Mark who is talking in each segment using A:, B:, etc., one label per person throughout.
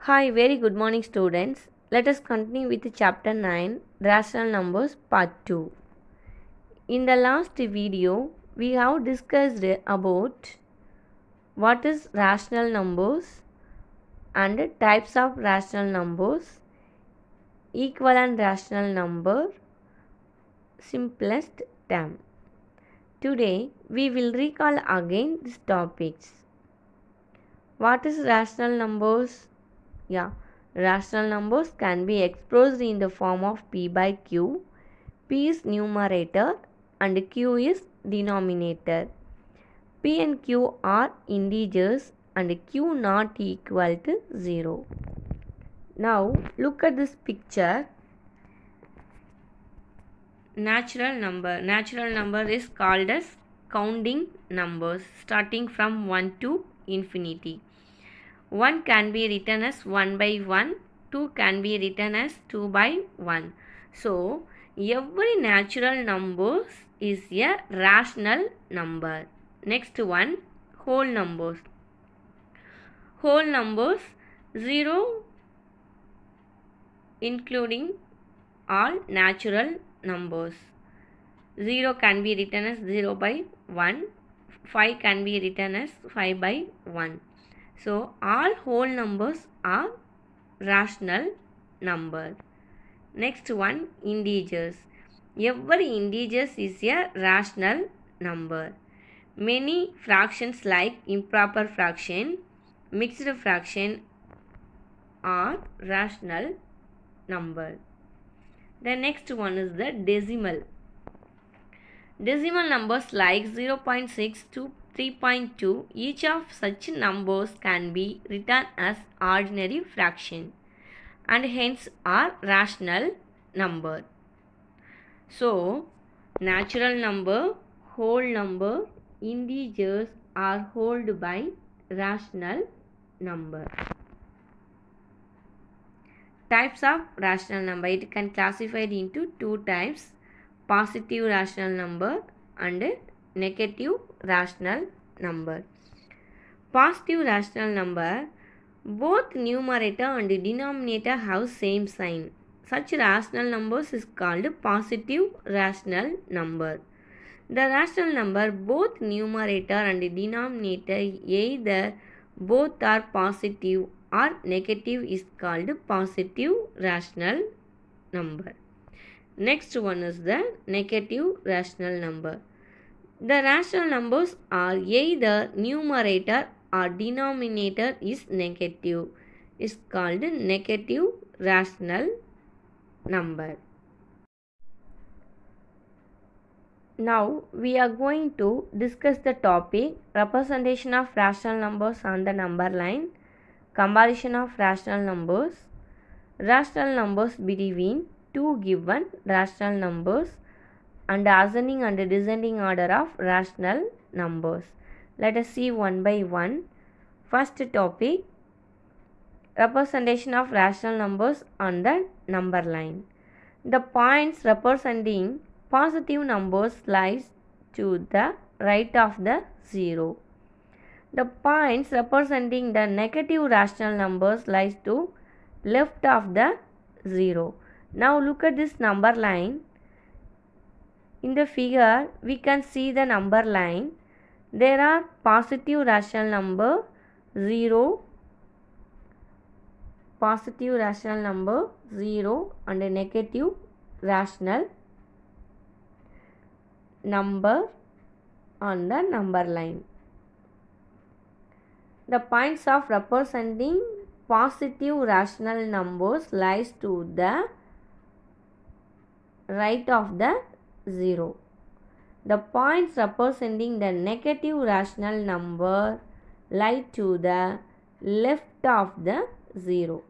A: Hi, very good morning, students. Let us continue with chapter 9, Rational Numbers, part 2. In the last video, we have discussed about what is rational numbers and types of rational numbers, equivalent rational number, simplest term. Today, we will recall again these topics. What is rational numbers? Rational numbers can be expressed in the form of P by Q. P is numerator and Q is denominator. P and Q are integers and Q not equal to 0. Now look at this picture. Natural number is called as counting numbers starting from 1 to infinity. 1 can be written as 1 by 1, 2 can be written as 2 by 1. So, every natural number is a rational number. Next one, whole numbers. Whole numbers 0 including all natural numbers. 0 can be written as 0 by 1, 5 can be written as 5 by 1. So, all whole numbers are rational number. Next one, integers. Every integers is a rational number. Many fractions like improper fraction, mixed fraction are rational number. The next one is the decimal. Decimal numbers like 0.6 to 3.2, each of such numbers can be written as ordinary fraction and hence are rational number. So, natural number, whole number, integers are held by rational number. Types of rational number. It can classified into two types, positive rational number and negative rational number. Positive rational number, both numerator and denominator have same sign. Such rational numbers is called positive rational number. The rational number, both numerator and denominator either both are positive or negative is called positive rational number. Next one is the negative rational number. The rational numbers are either numerator or denominator is negative. Is called negative rational number. Now we are going to discuss the topic representation of rational numbers on the number line, comparison of rational numbers between two given rational numbers, and ascending and descending order of rational numbers. Let us see one by one. First topic, representation of rational numbers on the number line. The points representing positive numbers lies to the right of the 0. The points representing the negative rational numbers lies to left of the 0. Now look at this number line. In the figure, we can see the number line. There are positive rational number 0, positive rational number 0 and a negative rational number on the number line. The points of representing positive rational numbers lies to the right of the 0. The points representing the negative rational number lie to the left of the 0.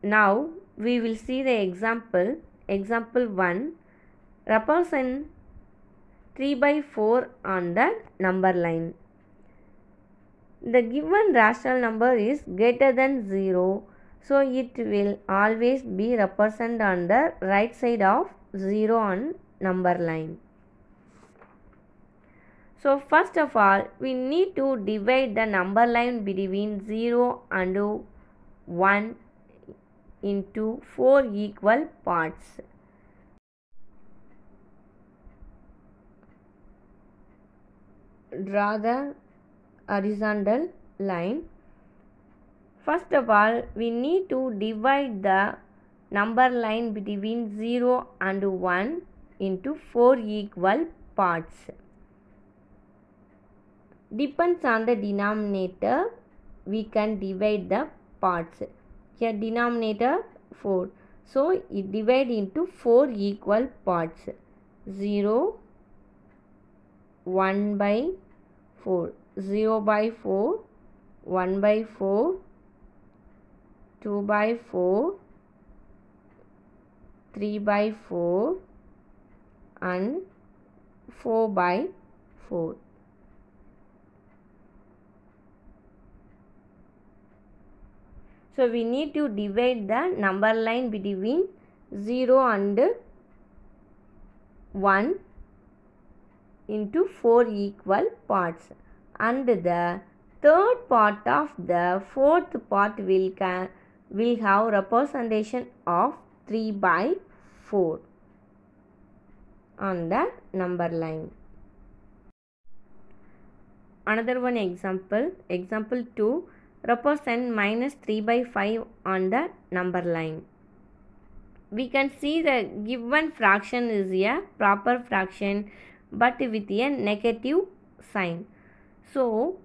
A: Now we will see the example. Example 1. Represent 3 by 4 on the number line. The given rational number is greater than 0, so it will always be represented on the right side of 0 on number line. So first of all, we need to divide the number line between 0 and 1 into 4 equal parts. Draw the horizontal line. First of all, we need to divide the number line between 0 and 1 into 4 equal parts. Depends on the denominator, we can divide the parts. Here denominator 4. So it divide into 4 equal parts. 0, 1 by 4, 0 by 4, 1 by 4, 2 by 4, 3 by 4 and 4 by 4. So we need to divide the number line between 0 and 1 into 4 equal parts, and the third part of the fourth part will have representation of 3 by 4 on the number line. Another one example 2, represent minus 3 by 5 on the number line. We can see the given fraction is a proper fraction but with a negative sign. So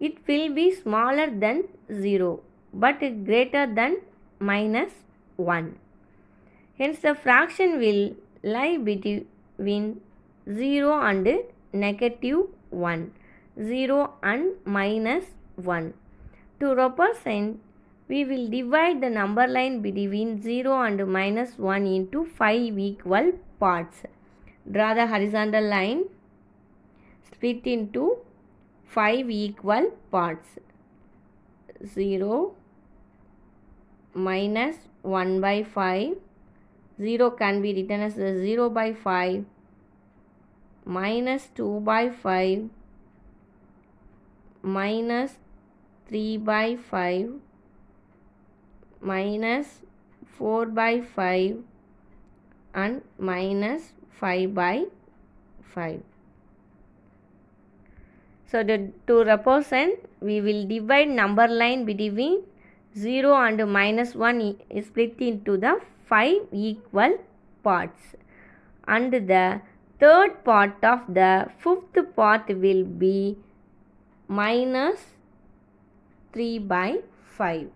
A: it will be smaller than 0 but greater than minus 1. Hence the fraction will lie between 0 and negative 1, 0 and minus 1. To represent, we will divide the number line between 0 and minus 1 into 5 equal parts. Draw the horizontal line, split into 5 equal parts. 0, minus 1 by 5, 0 can be written as 0 by 5, minus 2 by 5, minus 3 by 5, minus 4 by 5 and minus 5 by 5. So to represent, we will divide number line between 0 and minus 1 is split into the 5 equal parts, and the third part of the fifth part will be minus 3 by 5.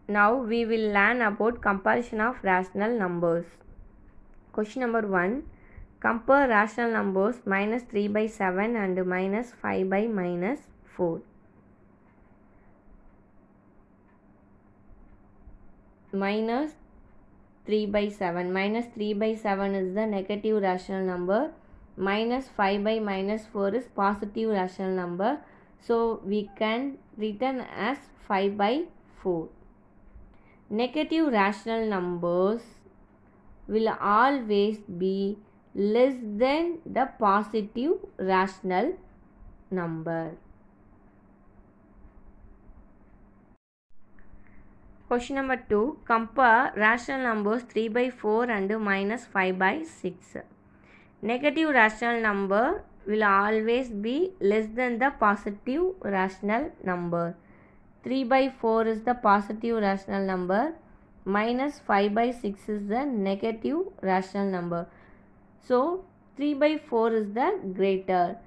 A: Now we will learn about comparison of rational numbers. Question number 1. Compare rational numbers minus 3 by 7 and minus 5 by minus 4. Minus 3 by 7. Minus 3 by 7 is the negative rational number. Minus 5 by minus 4 is positive rational number. So we can written as 5 by 4. Negative rational numbers will always be less than the positive rational number. Question number 2. Compare rational numbers 3 by 4 and minus 5 by 6. Negative rational number will always be less than the positive rational number. 3 by 4 is the positive rational number. Minus 5 by 6 is the negative rational number. So 3 by 4 is the greater.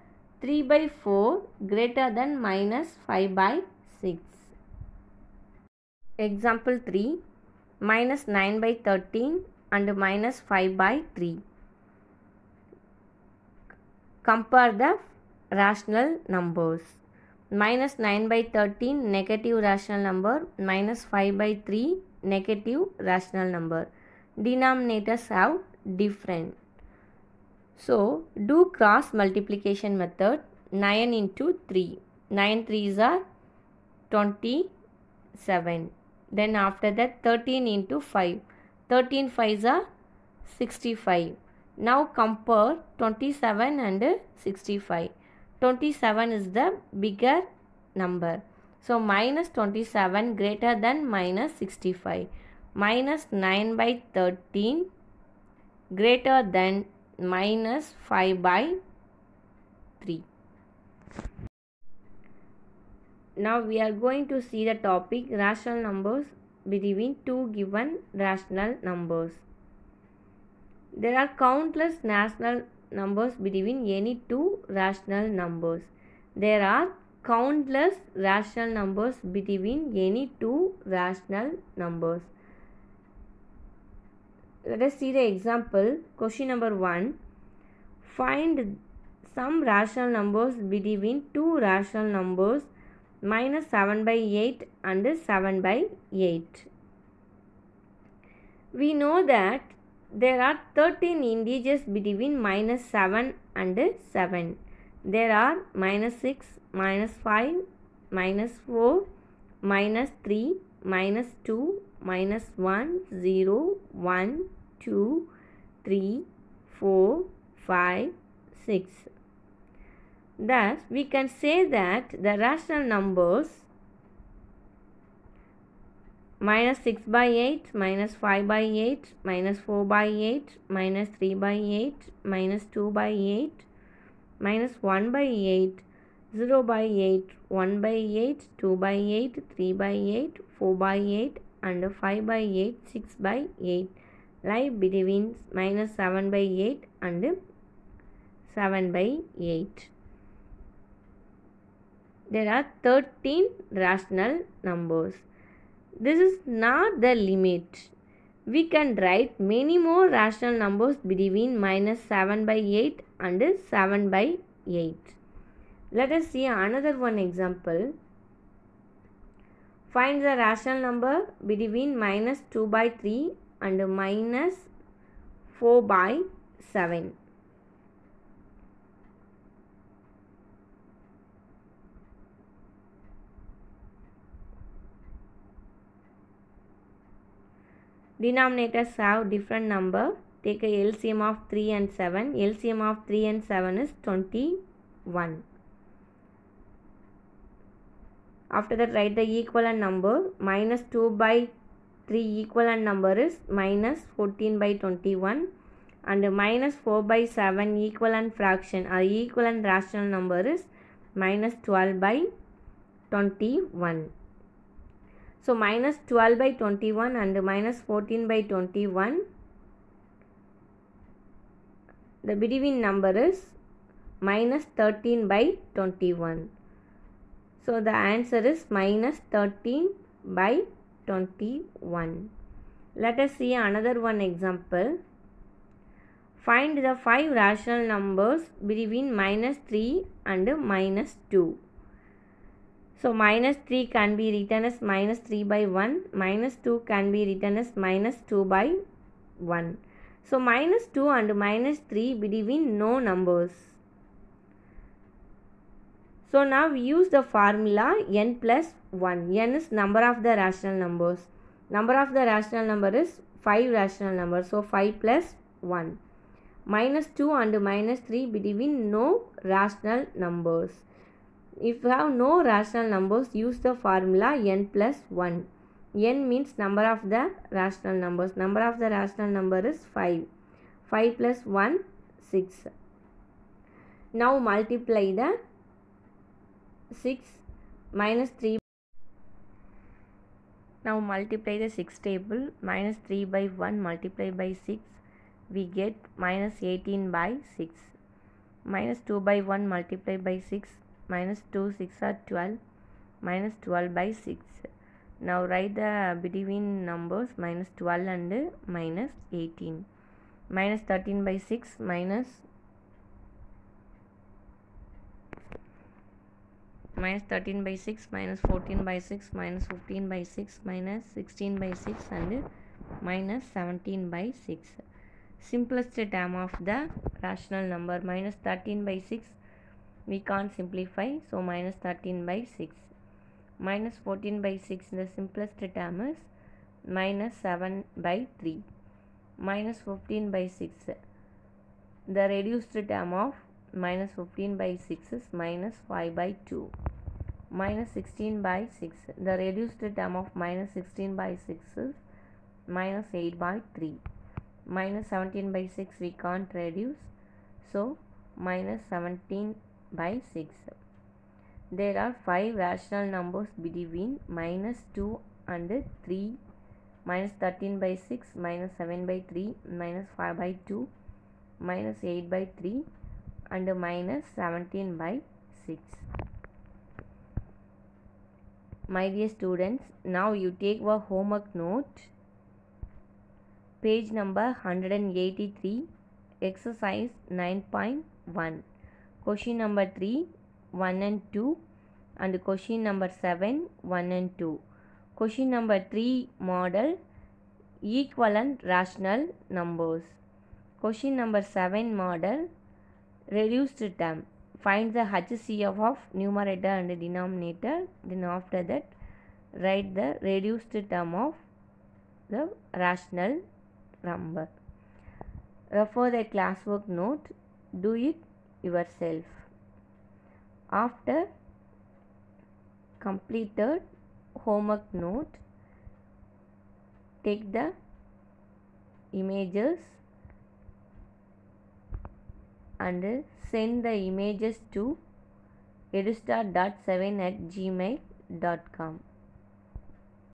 A: 3 by 4 greater than minus 5 by 6. Example 3. Minus 9 by 13 and minus 5 by 3. Compare the rational numbers. Minus 9 by 13 negative rational number, minus 5 by 3 negative rational number. Denominators have different. So do cross multiplication method. 9 into 3. 9 3s are 27. Then after that 13 into 5. 13 5s are 65. Now compare 27 and 65. 27 is the bigger number. So minus 27 greater than minus 65. Minus 9 by 13 greater than minus 5 by 3. Now we are going to see the topic rational numbers between two given rational numbers. There are countless rational numbers between any two rational numbers. There are countless rational numbers between any two rational numbers. Let us see the example. Question number 1. Find some rational numbers between two rational numbers minus 7 by 8 and 7 by 8. We know that there are 13 integers between minus 7 and 7. There are minus 6, minus 5, minus 4, minus 3, minus 2, minus 1, 0, 1, 2, 3, 4, 5, 6. Thus, we can say that the rational numbers minus 6 by 8, minus 5 by 8, minus 4 by 8, minus 3 by 8, minus 2 by 8, minus 1 by 8, 0 by 8, 1 by 8, 2 by 8, 3 by 8, 4 by 8 and 5 by 8, 6 by 8 lie between minus 7 by 8 and 7 by 8. There are 13 rational numbers. This is not the limit. We can write many more rational numbers between minus 7 by 8 and 7 by 8. Let us see another one example. Find the rational number between minus 2 by 3 and minus 4 by 7. Denominators have different number. Take a LCM of 3 and 7. LCM of 3 and 7 is 21. After that, write the equivalent number. Minus 2 by 3 equivalent number is minus 14 by 21. And minus 4 by 7 equivalent fraction or equivalent rational number is minus 12 by 21. So, minus 12 by 21 and minus 14 by 21, the between number is minus 13 by 21. So, the answer is minus 13 by 21. Let us see another one example. Find the 5 rational numbers between minus 3 and minus 2. So, minus 3 can be written as minus 3 by 1, minus 2 can be written as minus 2 by 1. So, minus 2 and minus 3 between no numbers. So, now we use the formula n plus 1. N is number of the rational numbers. Number of the rational number is 5 rational numbers. So, 5 plus 1. Minus 2 and minus 3 between no rational numbers. If you have no rational numbers, use the formula n plus 1. N means number of the rational numbers. Number of the rational number is 5. 5 plus 1, 6. Now multiply the 6 minus 3. Now multiply the 6 table. Minus 3 by 1 multiplied by 6. We get minus 18 by 6. Minus 2 by 1 multiplied by 6. Minus 2, 6 are 12, minus 12 by 6. Now write the between numbers minus 12 and minus 18. Minus 13 by 6 minus 13 by 6 minus 14 by 6 minus 15 by 6 minus 16 by 6 and minus 17 by 6. Simplest term of the rational number minus 13 by 6. We can't simplify, so minus 13 by 6. Minus 14 by 6, the simplest term is minus 7 by 3. minus 15 by 6. The reduced term of minus 15 by 6 is minus 5 by 2. Minus 16 by 6. The reduced term of minus 16 by 6 is minus 8 by 3. Minus 17 by 6 we can't reduce, so minus 17 by 6. There are 5 rational numbers between minus 2 and 3, minus 13 by 6, minus 7 by 3, minus 5 by 2, minus 8 by 3 and minus 17 by 6. My dear students, now you take your homework note, page number 183, exercise 9.1, question number 3, 1 and 2 and question number 7, 1 and 2. Question number 3 model equivalent rational numbers. Question number 7 model reduced term. Find the HCF of numerator and denominator. Then after that write the reduced term of the rational number. Refer the classwork note. Do it yourself. After completed homework note, take the images and send the images to edustar.7@gmail.com.